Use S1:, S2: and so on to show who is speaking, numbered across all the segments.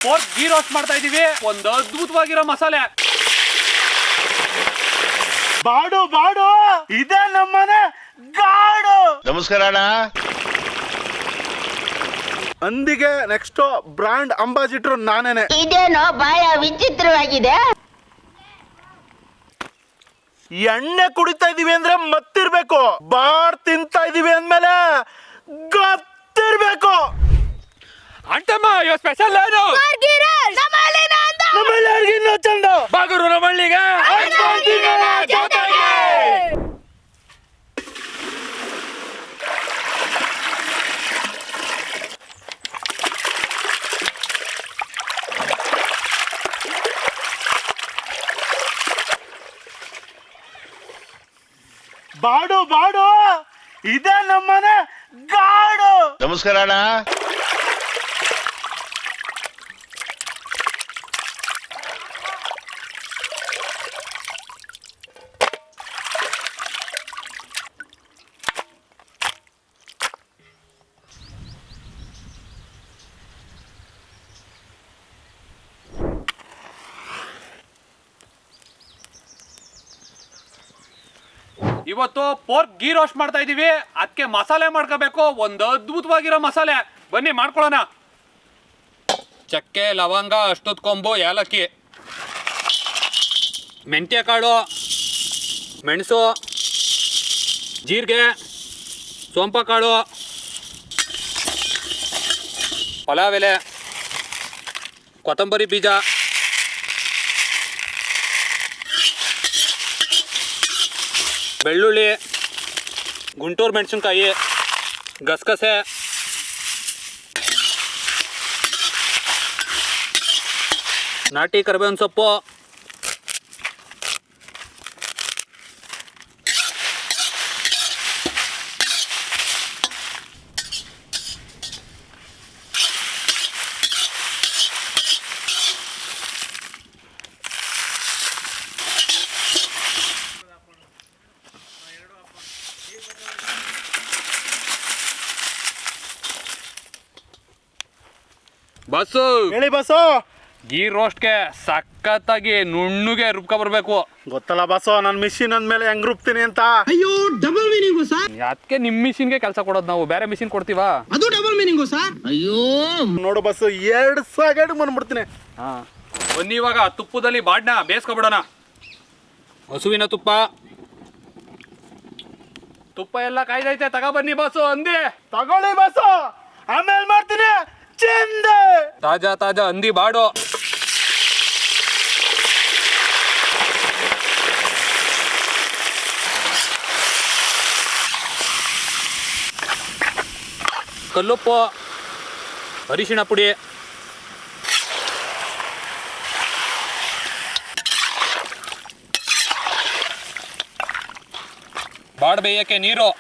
S1: Pork ghee roast ಮಾಡ್ತಾ ಇದೀವಿ. ಒಂದು ಅದ್ಭುತವಾಗಿರೋ ಮಸಾಲೆ.
S2: ಬಾಡು ಬಾಡು ಇದೇ ನಮ್ಮನೆ ಗಾಡು.
S3: ನಮಸ್ಕಾರ ಅಣ್ಣ.
S2: ಅಂದಿಗೆ ನೆಕ್ಸ್ಟ್ ಬ್ರಾಂಡ್ ಅಂಬಾಸಿಡರ್ ನಾನೇನೆ.
S4: ಇದೇನೋ ಬಹಳ ವಿಚಿತ್ರವಾಗಿದೆ.
S2: ಎಣ್ಣೆ ಕುಡಿತಾ ಇದೀವಿ ಅಂದ್ರೆ ಮತ್ತಿರ್ಬೇಕು, ಬಾರ್ ತಿಂತಾ ಇದೀವಿ ಅಂದ್ಮೇಲೆ ಗೊತ್ತಿರ್ಬೇಕು.
S1: ಅಂತಮ್ಮ ಇವ ಸ್ಪೆಷಲ್ ಏನು?
S2: ನಮ್ಮಲ್ಲಿ ಚಂದ
S1: ಬಾಗರು ನಮ್ಮಳ್ಳಿಗೆ
S2: ಬಾಡು ಬಾಡು ಇದೇ ನಮ್ಮನೆ ಗಾಡು.
S3: ನಮಸ್ಕಾರ ಅಣ್ಣ.
S1: ಇವತ್ತು ಪೋರ್ಕ್ ಗೀ ರೋಸ್ಟ್ ಮಾಡ್ತಾ ಇದೀವಿ. ಅದಕ್ಕೆ ಮಸಾಲೆ ಮಾಡ್ಕೋಬೇಕು, ಒಂದು ಅದ್ಭುತವಾಗಿರೋ ಮಸಾಲೆ. ಬನ್ನಿ ಮಾಡ್ಕೊಳ್ಳೋಣ. ಚಕ್ಕೆ, ಲವಂಗ, ಅಷ್ಟೊತ್ತು ಕೊಂಬು, ಏಲಕ್ಕಿ, ಮೆಂತ್ಯ ಕಾಳು, ಮೆಣಸು, ಜೀರಿಗೆ, ಸೋಂಪ ಕಾಳು, ಪಲಾವ್ ಎಲೆ, ಕೊತ್ತಂಬರಿ ಬೀಜ, ಬೆಳ್ಳುಳ್ಳಿ, ಗುಂಟೂರು ಮೆಣಸಿನ್ಕಾಯಿ, ಗಸಗಸೆ, ನಾಟಿ ಕರಿಬೇವಿನ ಸೊಪ್ಪು, ಬಸ್ಸು
S2: ಹೇಳಿ ಬಸ್ಸು.
S1: ಗೀ ರೋಸ್ಟ್ಗೆ ಸಖತ್ತಾಗಿ ನುಣ್ಣಗೆ ರುಬ್ಕೊ ಬರ್ಬೇಕು.
S2: ಗೊತ್ತಲ್ಲ ಬಸ್ಸು, ನನ್ ಮಿಷಿನ್ ಅಂದ್ಮೇಲೆ ಹೆಂಗ್ ರುಬ್ತೀನಿ ಅಂತ.
S5: ಅಯ್ಯೋ ಡಬಲ್ ಮೀನಿಂಗು ಸರ್.
S1: ಅದಕ್ಕೆ ನಿಮ್ ಮಿಷಿನ್ಗೆ ಕೆಲಸ ಕೊಡೋದು, ನಾವು ಬೇರೆ ಮಿಷಿನ್ ಕೊಡ್ತೀವಾ?
S5: ಅದು ಡಬಲ್ ಮೀನಿಂಗು ಸರ್. ಅಯ್ಯೋ
S2: ನೋಡು ಬಸ್ಸು, 2 ಸಾಗಡ್ ಬಂದ್ಬಿಡ್ತೀನಿ.
S1: ಹಾ, ಬನ್ನಿ ಇವಾಗ ತುಪ್ಪದಲ್ಲಿ ಬಾಡ್ನ ಬೇಯಿಸ್ಕೊಬಿಡೋಣ. ಹಸುವಿನ ತುಪ್ಪ ಎಲ್ಲ ಕಾಯ್ದೈತೆ, ತಗೊಬನ್ನಿ ಬಸ್ಸು. ಅಂದಿ
S2: ತಗೊಳ್ಳಿ ಬಸ್ಸು, ಆಮೇಲೆ ಮಾಡ್ತೀನಿ. ಚಂದ
S1: ತಾಜಾ ಹಂದಿ ಬಾಡು. ಕಲ್ಲುಪ್ಪು, ಅರಿಶಿಣ ಪುಡಿ, ಬಾಡ್ ಬೇಯಕ್ಕೆ ನೀರು,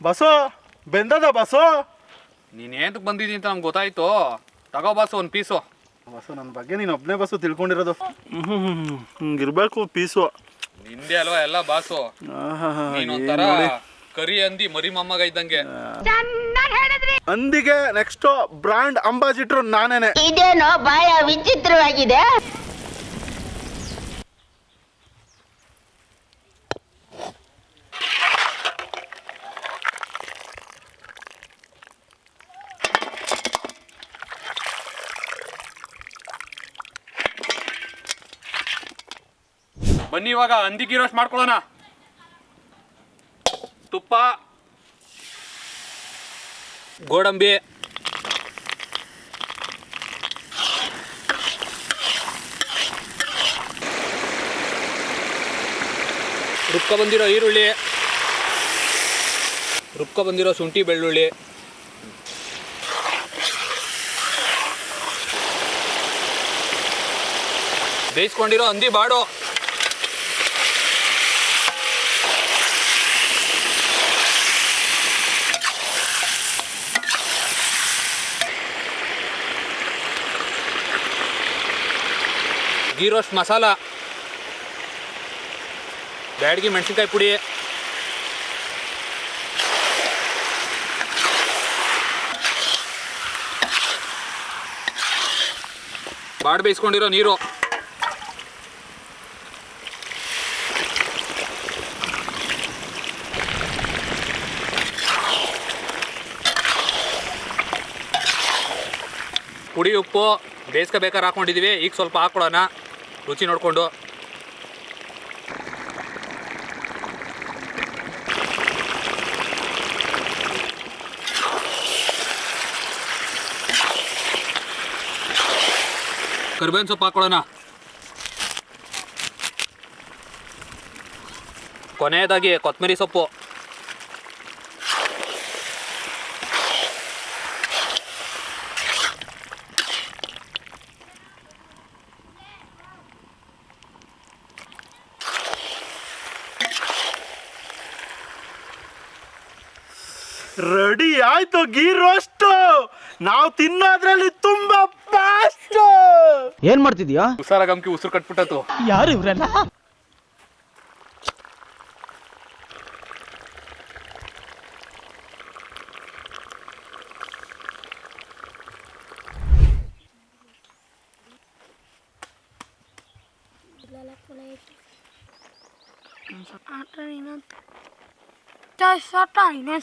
S2: ಬಸ್ಸು ಬೆಂದದ ಬಸ್ಸು.
S1: ನೀನೇಂತಕ್ಕೆ ಬಂದಿದ್ದೀನಿ ಅಂತ ನಮ್ಗೆ ಗೊತ್ತಾಯ್ತು. ತಗೋ ಬಸ್ಸು ಒಂದು ಪೀಸು.
S2: ಬಸ್ಸು ನನ್ನ ಬಗ್ಗೆ ನೀನು ಒಬ್ಬನೇ ಬಸ್ಸು ತಿಳ್ಕೊಂಡಿರೋದು. ಹಿಂಗಿರ್ಬೇಕು ಪೀಸು.
S1: ನಿಂದೆ ಅಲ್ವಾ ಎಲ್ಲ ಬಾಸು. ನೀನೊಂಥರ ಕರಿ ಹಂದಿ ಮರಿ ಮೊಮ್ಮಗ ಇದ್ದಂಗೆ.
S2: ಅಂದಿಗೆ ನೆಕ್ಸ್ಟ್ ಬ್ರಾಂಡ್ ಅಂಬಾಸಿಡರ್ ನಾನೇನೆ.
S4: ಇದೇನೋ ಬಹಳ ವಿಚಿತ್ರವಾಗಿದೆ.
S1: ಬನ್ನಿ ಇವಾಗ ಹಂದಿ ಗೀ ರೋಸ್ಟ್ ಮಾಡ್ಕೊಳ್ಳೋಣ. ತುಪ್ಪ, ಗೋಡಂಬಿ, ರುಬ್ಕೊ ಬಂದಿರೋ ಈರುಳ್ಳಿ, ರುಬ್ಕೊ ಬಂದಿರೋ ಶುಂಠಿ ಬೆಳ್ಳುಳ್ಳಿ, ಬೇಯಿಸ್ಕೊಂಡಿರೋ ಹಂದಿ ಬಾಡು, ಗೀ ರೋಸ್ಟ್ ಮಸಾಲ, ಬ್ಯಾಡಗಿ ಮೆಣಸಿನ್ಕಾಯಿ ಪುಡಿ, ಬಾಡ್ ಬೇಯಿಸ್ಕೊಂಡಿರೋ ನೀರು, ಪುಡಿ ಉಪ್ಪು ಬೇಯಿಸ್ಕೋಬೇಕಾದ್ರೆ ಹಾಕೊಂಡಿದ್ದೀವಿ. ಈಗ ಸ್ವಲ್ಪ ಹಾಕ್ಕೊಳ್ಳೋಣ ರುಚಿ ನೋಡಿಕೊಂಡು. ಕರಿಬೇವಿನ ಸೊಪ್ಪು ಹಾಕ್ಕೊಳ್ಳೋಣ. ಕೊನೆಯದಾಗಿ ಕೊತ್ತಂಬರಿ ಸೊಪ್ಪು.
S2: ರೆಡಿ ಆಯ್ತು ಗೀ ರೋಸ್ಟ್. ನಾವು ತಿನ್ನೋದ್ರಲ್ಲಿ ತುಂಬಾ ಫಾಸ್ಟ್.
S5: ಏನ್ ಮಾಡ್ತಿದ್ಯಾ?
S1: ಉಸಾರ ಗಮ್ಕಿ ಉಸಿರು ಕಟ್ಬಿಟ್ಟತು.
S5: ಯಾರು ಇವ್ರೆಲ್ಲ?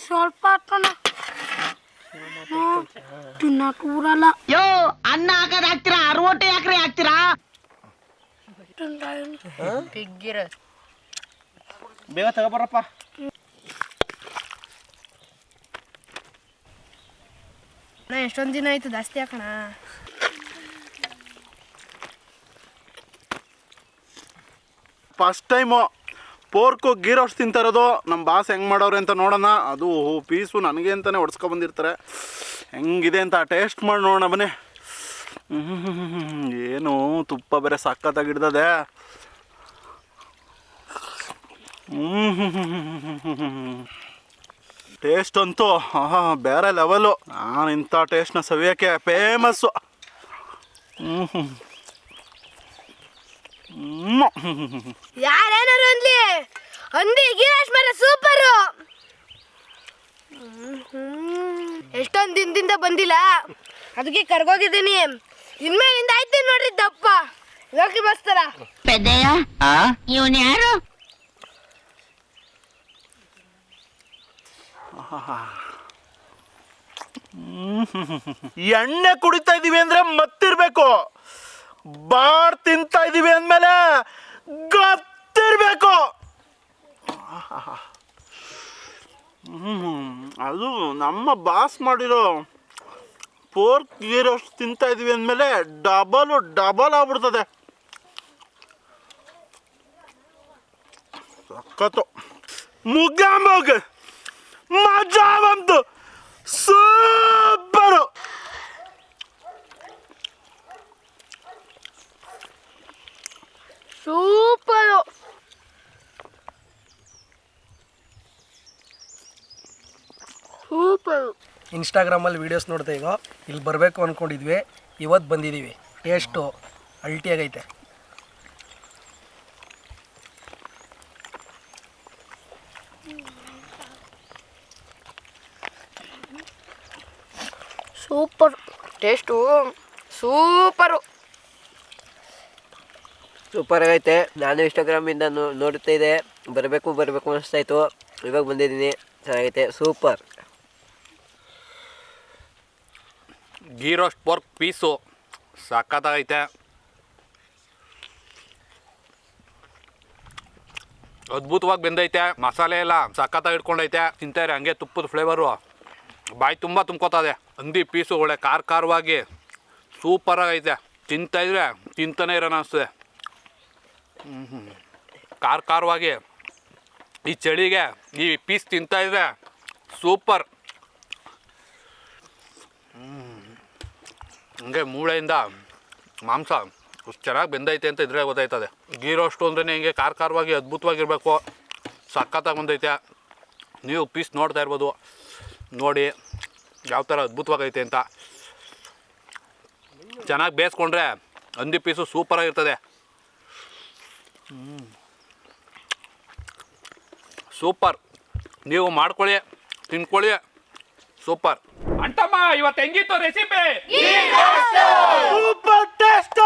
S3: ಸ್ವಲ್ಪ ತಿನ್ನಕ್ ಊರಲ್ಲ.
S4: ಯೋ ಅನ್ನ ಹಾಕದ್ ಹಾಕ್ತೀರಾ, ಅರವಟ್ಟೆ ಯಾಕ್ರೆ ಹಾಕ್ತೀರಾ?
S5: ಬೇಗ ತಗೋಬರಪ್ಪ.
S3: ಎಷ್ಟೊಂದ್ ದಿನ ಆಯ್ತು ಜಾಸ್ತಿ ಹಾಕಣ.
S2: First time pork ghee roast ತಿಂತಾ ಇರೋದು. ನಮ್ಮ ಬಾಸ್ ಹೆಂಗೆ ಮಾಡೋರು ಅಂತ ನೋಡೋಣ. ಅದು ಪೀಸು ನನಗೆ ಅಂತಲೇ ಹೊಡ್ಸ್ಕೊ ಬಂದಿರ್ತಾರೆ. ಹೆಂಗಿದೆ ಅಂತ ಟೇಸ್ಟ್ ಮಾಡಿ ನೋಡೋಣ ಬನ್ನಿ. ಏನು ತುಪ್ಪ ಬೇರೆ ಸಕ್ಕತ್ತಾಗಿ ಹಿಡ್ದದೆ. ಟೇಸ್ಟ್ ಅಂತೂ ಬೇರೆ ಲೆವೆಲು. ನಾನು ಇಂಥ ಟೇಸ್ಟ್ನ ಸವಿಯೋಕ್ಕೆ ಫೇಮಸ್ಸು.
S3: ಯಾರೇನಾರು ಅನ್ಲಿ, ಅಂದಿ ಗಿರೀಶ್ ಮರ ಸೂಪರು. ಎಷ್ಟೊಂದ್ ದಿನದಿಂದ ಬಂದಿಲ್ಲ, ಅದಕ್ಕೆ ಕರ್ಗೋಗಿದ್ದೀನಿ. ಇನ್ಮೇಲಿಂದ ಆಯ್ತು ನೋಡ್ರಿ ದಪ್ಪ. ಹೋಗಿ ಬಸ್ತಾರ
S4: ಪೆದ್ದಯ್ಯ, ಇವನ್ ಯಾರು?
S2: ಎಣ್ಣೆ ಕುಡಿತಾ ಇದೀವಿ ಅಂದ್ರೆ ಮತ್ತಿರ್ಬೇಕು. ಬಾಡ್ ತಿಂತಾ ಇದೀವಿ ಅಂದ್ಮೇಲೆ ಗೊತ್ತಿರ್ಬೇಕು. ಅದು ನಮ್ಮ ಬಾಸ್ ಮಾಡಿರೋ ಪೋರ್ಕ್ ಗೀ ರೋಸ್ಟ್ ತಿಂತಾ ಇದೀವಿ ಅಂದಮೇಲೆ ಡಬಲ್ ಆಗ್ಬಿಡ್ತದೆ. ಸಖತ್ತು ಮುಗ್ಗ ಮಜಾ ಬಂತು. ಸೂಪರು.
S3: ಸೂಪರು. ಸೂಪರು.
S5: ಇನ್ಸ್ಟಾಗ್ರಾಮಲ್ಲಿ ವೀಡಿಯೋಸ್ ನೋಡ್ತಾ ಈಗ ಇಲ್ಲಿ ಬರಬೇಕು ಅಂದ್ಕೊಂಡಿದ್ವಿ. ಇವತ್ತು ಬಂದಿದ್ದೀವಿ. ಟೇಸ್ಟು ಅಲ್ಟಿಯಾಗೈತೆ.
S3: Super taste. ಸೂಪರು.
S6: ಸೂಪರ್ ಆಗೈತೆ. ನಾನು ಇನ್ಸ್ಟಾಗ್ರಾಮಿಂದ ನೋಡ್ತಾ ಇದ್ದೆ, ಬರಬೇಕು ಅನಿಸ್ತಾಯಿತ್ತು. ಇವಾಗ ಬಂದಿದ್ದೀನಿ. ಚೆನ್ನಾಗೈತೆ, super.
S1: Ghee roast pork piece ಸಕ್ಕತ್ತಾಗೈತೆ. ಅದ್ಭುತವಾಗಿ ಬೆಂದೈತೆ. ಮಸಾಲೆ ಎಲ್ಲ ಸಕ್ಕತ್ತಾಗಿ ಇಟ್ಕೊಂಡೈತೆ. ತಿಂತಾರೆ ಹಂಗೆ ತುಪ್ಪದ ಫ್ಲೇವರು ಬಾಯಿ ತುಂಬ ತುಂಬ್ಕೋತದೆ. ಹಂದಿ ಪೀಸು ಒಳ್ಳೆ ಖಾರವಾಗಿ ಸೂಪರಾಗೈತೆ. ತಿಂತಾಯಿದ್ರೆ ತಿಂತಾನೆ ಇರೋಣ ಅನಿಸ್ತದೆ. ಖಾರವಾಗಿ ಈ ಚಳಿಗೆ ಈ ಪೀಸ್ ತಿಂತಾಯಿದ್ರೆ ಸೂಪರ್. ಹಂಗೆ ಮೂಳೆಯಿಂದ ಮಾಂಸ ಅಷ್ಟು ಚೆನ್ನಾಗಿ ಬೆಂದೈತೆ ಅಂತ ಇದ್ರೆ ಗೊತ್ತಾಯ್ತದೆ. ಗೀ ರೋಸ್ಟು ಅಂದ್ರೆ ಹಿಂಗೆ ಖಾರವಾಗಿ ಅದ್ಭುತವಾಗಿರಬೇಕು. ಸಖತ್ತಾಗಿ ಬಂದೈತೆ. ನೀವು ಪೀಸ್ ನೋಡ್ತಾ ಇರ್ಬೋದು. ನೋಡಿ ಯಾವ ಥರ ಅದ್ಭುತವಾಗೈತೆ ಅಂತ. ಚೆನ್ನಾಗಿ ಬೇಯಿಸ್ಕೊಂಡ್ರೆ ಹಂದಿ ಪೀಸು ಸೂಪರಾಗಿರ್ತದೆ. ಸೂಪರ್. ನೀವು ಮಾಡ್ಕೊಳ್ಳಿ, ತಿನ್ಕೊಳ್ಳಿ, ಸೂಪರ್. ಅಂಟಮ್ಮ ಇವತ್ತು ಹೆಂಗಿತ್ತು ರೆಸಿಪಿ?
S2: Super taste.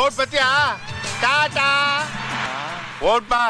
S7: ಓಟ್ ಬತ್ತೀಯಾ? ಟಾಟಾ. ಓಟ್ ಬಾ.